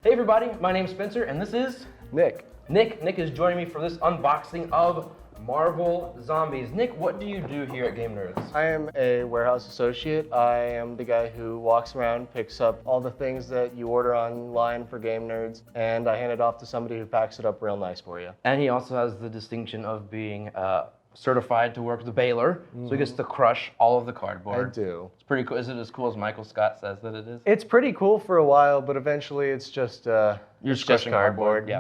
Hey everybody, my name's Spencer and this is Nick. Nick is joining me for this unboxing of Marvel Zombies. Nick, what do you do here at Game Nerds? I am a warehouse associate. I am the guy who walks around, picks up all the things that you order online for Game Nerds, and I hand it off to somebody who packs it up real nice for you. And he also has the distinction of being certified to work the baler, so he gets to crush all of the cardboard. I do. It's pretty cool. Is it as cool as Michael Scott says that it is? It's pretty cool for a while, but eventually it's just You're just crushing cardboard. Yeah.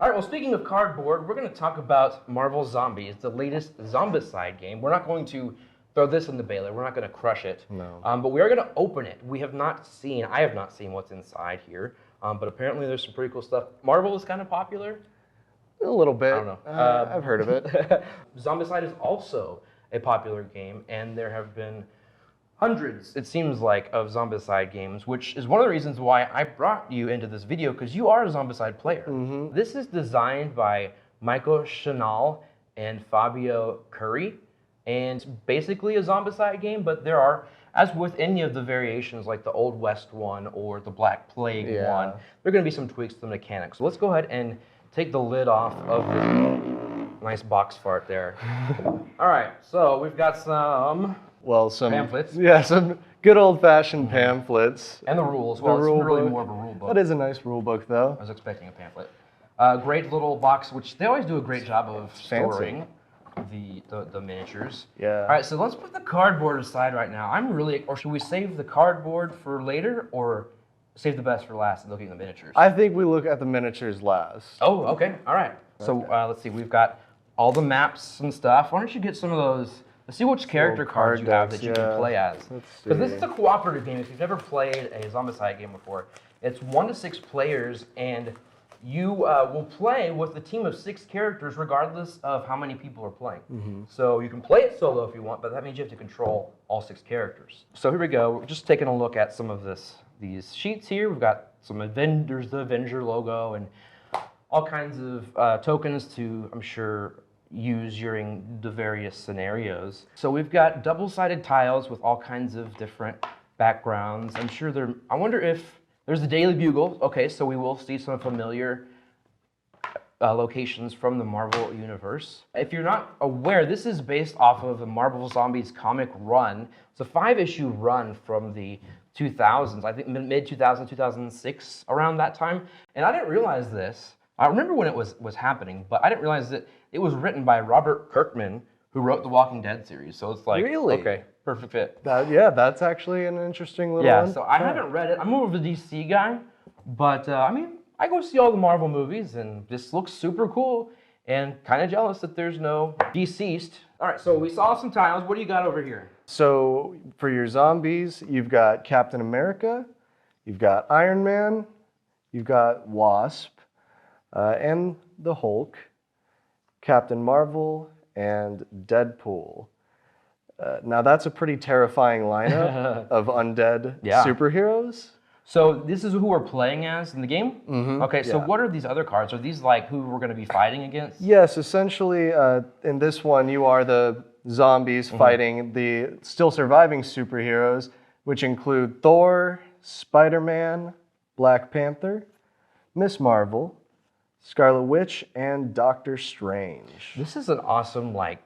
All right, well, speaking of cardboard, we're going to talk about Marvel Zombies, the latest Zombicide game. We're not going to throw this in the baler. We're not going to crush it. No. But we are going to open it. I have not seen what's inside here, but apparently there's some pretty cool stuff. Marvel is kind of popular. A little bit. I don't know. I've heard of it. Zombicide is also a popular game, and there have been hundreds, it seems like, of Zombicide games, which is one of the reasons why I brought you into this video, because you are a Zombicide player. Mm-hmm. This is designed by Shinall and Fabio Cury, and basically a Zombicide game, but there are, as with any of the variations, like the Old West one or the Black Plague one, there are going to be some tweaks to the mechanics. So let's go ahead and take the lid off of this nice box fart there. All right, so we've got some pamphlets. Yeah, some good old-fashioned pamphlets. And the rules. Well, it's really more of a rule book. That is a nice rule book, though. I was expecting a pamphlet. Great little box, which they always do a great job of storing the miniatures. Yeah. All right, so let's put the cardboard aside right now. Or should we save the cardboard for later, or save the best for last and look at the miniatures? I think we look at the miniatures last. Oh, okay. All right. So let's see. We've got all the maps and stuff. Why don't you get some of those? Let's see which character cards you have that you can play as. Because this is a cooperative game. If you've never played a Zombicide game before, it's 1 to 6 players, and you will play with a team of 6 characters regardless of how many people are playing. Mm-hmm. So you can play it solo if you want, but that means you have to control all 6 characters. So here we go. We're just taking a look at some of these sheets here. We've got the Avenger logo, and all kinds of tokens to, I'm sure, use during the various scenarios. So we've got double-sided tiles with all kinds of different backgrounds. I'm sure I wonder if there's the Daily Bugle. Okay, so we will see some familiar locations from the Marvel universe. If you're not aware, this is based off of a Marvel Zombies comic run. It's a 5-issue run from the 2000s, I think mid-2000, 2006, around that time. And I didn't realize this. I remember when it was happening, but I didn't realize that it was written by Robert Kirkman, who wrote the Walking Dead series. So it's like, really? Okay, perfect fit. That's actually an interesting little one. So I haven't read it. I'm more of a DC guy, but I mean, I go see all the Marvel movies, and this looks super cool, and kind of jealous that there's no deceased. All right, so we saw some tiles. What do you got over here? So for your zombies, you've got Captain America, you've got Iron Man, you've got Wasp, and the Hulk, Captain Marvel, and Deadpool. Now that's a pretty terrifying lineup of undead superheroes. So this is who we're playing as in the game? Mm-hmm. Okay, so what are these other cards? Are these like who we're going to be fighting against? Yes, essentially in this one you are the zombies fighting the still surviving superheroes, which include Thor, Spider-Man, Black Panther, Miss Marvel, Scarlet Witch, and Doctor Strange. This is an awesome, like,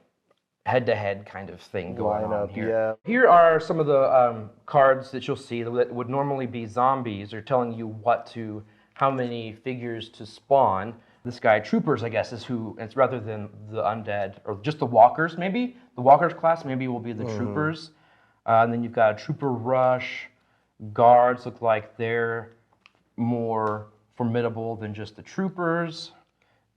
head-to-head kind of thing going on here. Yeah. Here are some of the cards that you'll see that would normally be zombies, or telling you how many figures to spawn. This guy, Troopers, I guess, is who, it's rather than the undead, or just the Walkers, maybe. The Walkers class maybe will be the Troopers. And then you've got a Trooper Rush. Guards look like they're more formidable than just the Troopers.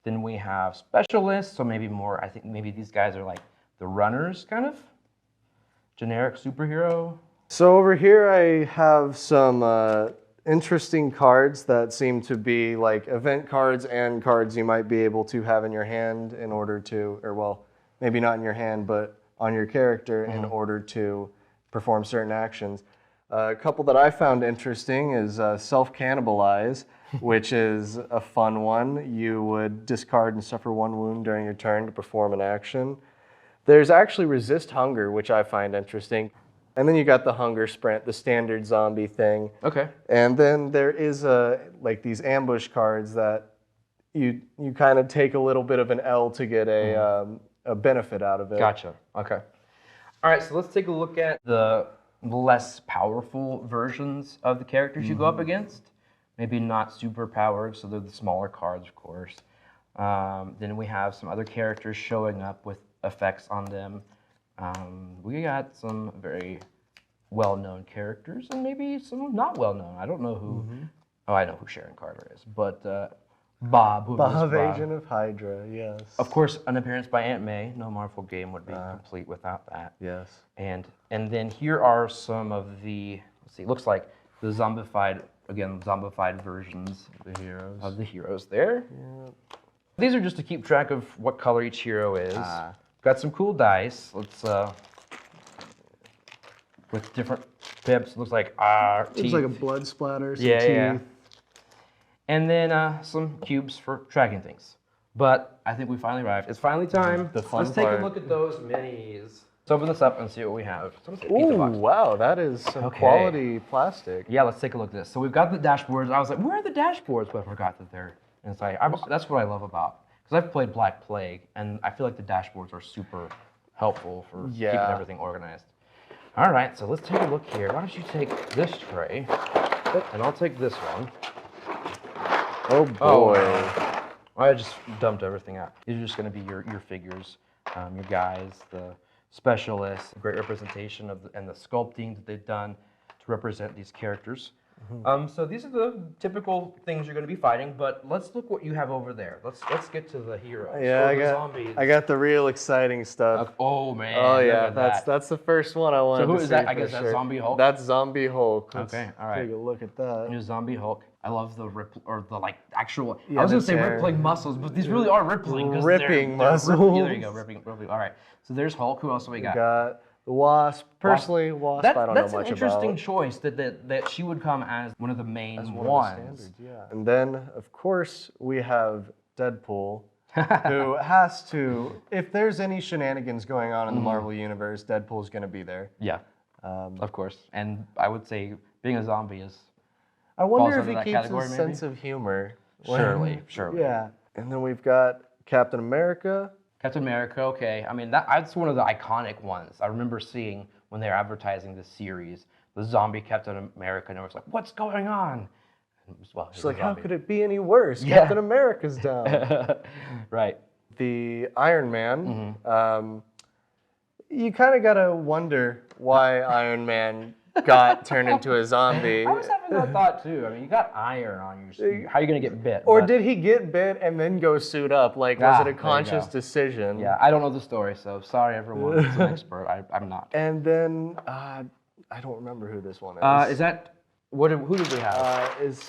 Then we have Specialists, so maybe more, I think maybe these guys are like the Runners, kind of. Generic superhero. So over here I have some interesting cards that seem to be like event cards and cards you might be able to have in your hand in order to, or well, maybe not in your hand, but on your character in order to perform certain actions. A couple that I found interesting is Self-Cannibalize, which is a fun one. You would discard and suffer 1 wound during your turn to perform an action. There's actually Resist Hunger, which I find interesting. And then you got the hunger sprint, the standard zombie thing. Okay. And then there is like these ambush cards that you kind of take a little bit of an L to get a benefit out of it. Gotcha. Okay. All right, so let's take a look at the less powerful versions of the characters you go up against. Maybe not super powered, so they're the smaller cards, of course. Then we have some other characters showing up with effects on them. We got some very well-known characters and maybe some not well-known. I don't know who. Oh, I know who Sharon Carter is, but Bob. Bob, Agent of Hydra, yes. Of course, an appearance by Aunt May. No Marvel game would be complete without that. Yes. And then here are some of the, let's see, it looks like the zombified, again, zombified versions of the heroes there. Yep. These are just to keep track of what color each hero is. Got some cool dice. Let's, with different pips, looks like teeth. Looks like a blood splatter, some teeth. Yeah. And then some cubes for tracking things. But I think we finally arrived. It's finally time. Let's take a look at those minis. Let's open this up and see what we have. Ooh, wow, that is some quality plastic. Yeah, let's take a look at this. So we've got the dashboards. I was like, where are the dashboards? But I forgot that they're inside. That's what I love about, because I've played Black Plague, and I feel like the dashboards are super helpful for keeping everything organized. All right, so let's take a look here. Why don't you take this tray, and I'll take this one. Oh boy. I just dumped everything out. These are just going to be your figures, your guys, the specialists, great representation of and the sculpting that they've done to represent these characters. So these are the typical things you're going to be fighting, but let's look what you have over there. Let's get to the heroes. Yeah, zombies. I got the real exciting stuff. Oh man. Oh yeah, that's the first one I wanted to see. So who is that? I guess that's Zombie Hulk. That's Zombie Hulk. Okay, all right. Take a look at that. New Zombie Hulk. I love the actual. I was gonna say rippling muscles, but these really are rippling. Ripping muscles. There you go, ripping. All right. So there's Hulk. Who else do we got? We got the Wasp. Personally, Wasp I don't know much about. That's an interesting choice that she would come as one of the main ones. And then, of course, we have Deadpool, who has to, if there's any shenanigans going on in the Marvel Universe, Deadpool's going to be there. Yeah, of course. And I would say being a zombie is... I wonder if he keeps his sense of humor. Surely. Yeah. And then we've got Captain America. Captain America, okay. I mean, that's one of the iconic ones. I remember seeing when they were advertising this series, the zombie Captain America, and it was like, what's going on? She's like, how could it be any worse? Yeah. Captain America's down. Right. The Iron Man, you kind of got to wonder why Iron Man got turned into a zombie. I was having that thought too. I mean, you got iron on your suit. How are you going to get bit? Or did he get bit and then go suit up? Like, was it a conscious decision? Yeah, I don't know the story, so sorry everyone who's an expert. I'm not. And then, I don't remember who this one is. Is that, who did we have? Is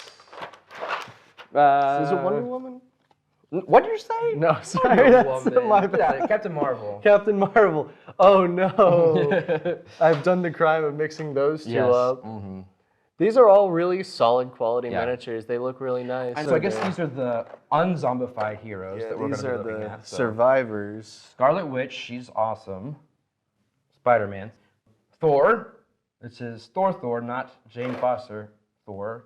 it Wonder Woman? What did you say? No, sorry, that's my bad. Captain Marvel. Captain Marvel. Oh no, I've done the crime of mixing those two up. These are all really solid quality miniatures. They look really nice. And so I guess these are the unzombified heroes that we're going to be looking at. So. Survivors. Scarlet Witch, she's awesome. Spider-Man. Thor. This is Thor, not Jane Foster. Thor.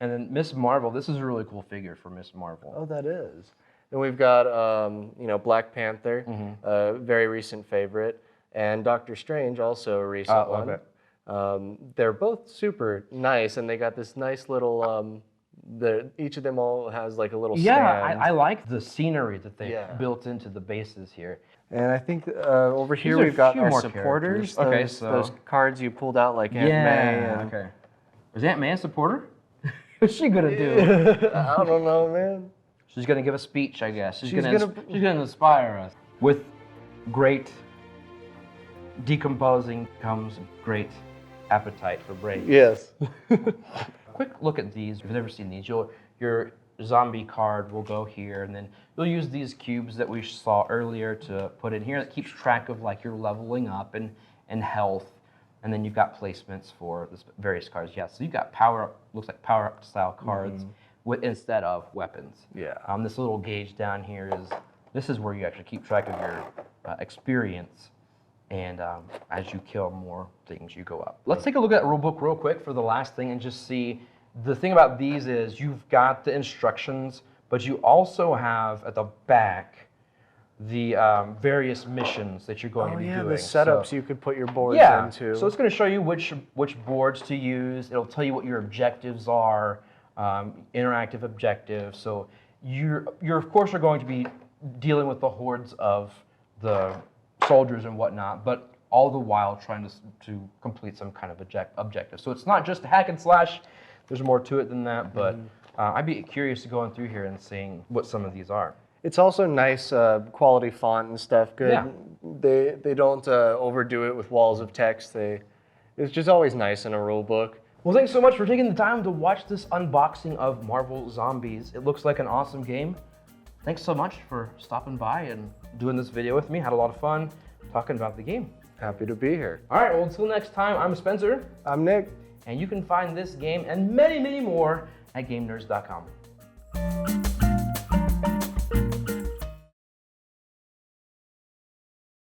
And then Miss Marvel, this is a really cool figure for Miss Marvel. Oh, that is. Then we've got, Black Panther, a very recent favorite, and Doctor Strange, also a recent one. They're both super nice, and they got this nice little, each of them all has like a little stand. Yeah, I like the scenery that they built into the bases here. And I think over here we've got our supporters. Okay, those cards you pulled out like Aunt May. Okay. Is Aunt May a supporter? What's she gonna do? I don't know, man. She's gonna give a speech, I guess. She's gonna inspire us. With great decomposing comes great appetite for brains. Yes. Quick look at these. If you've never seen these, your zombie card will go here, and then you'll use these cubes that we saw earlier to put in here. That keeps track of like your leveling up and health. And then you've got placements for the various cards. Yeah, so you've got looks like power-up style cards instead of weapons. Yeah. This little gauge down here this is where you actually keep track of your experience And as you kill more things, you go up. Let's take a look at Rulebook real quick for the last thing and just see. The thing about these is you've got the instructions, but you also have at the back the various missions that you're going to be doing. The setups you could put your boards into. So it's going to show you which boards to use. It'll tell you what your objectives are, interactive objectives. So you're of course are going to be dealing with the hordes of the soldiers and whatnot, but all the while trying to complete some kind of objective. So it's not just a hack and slash. There's more to it than that, but I'd be curious to going through here and seeing what some of these are. It's also nice quality font and stuff. Good. Yeah. They don't overdo it with walls of text. It's just always nice in a rule book. Well, thanks so much for taking the time to watch this unboxing of Marvel Zombies. It looks like an awesome game. Thanks so much for stopping by and doing this video with me. Had a lot of fun talking about the game. Happy to be here. All right, well, until next time, I'm Spencer. I'm Nick. And you can find this game and many, many more at GameNerds.com.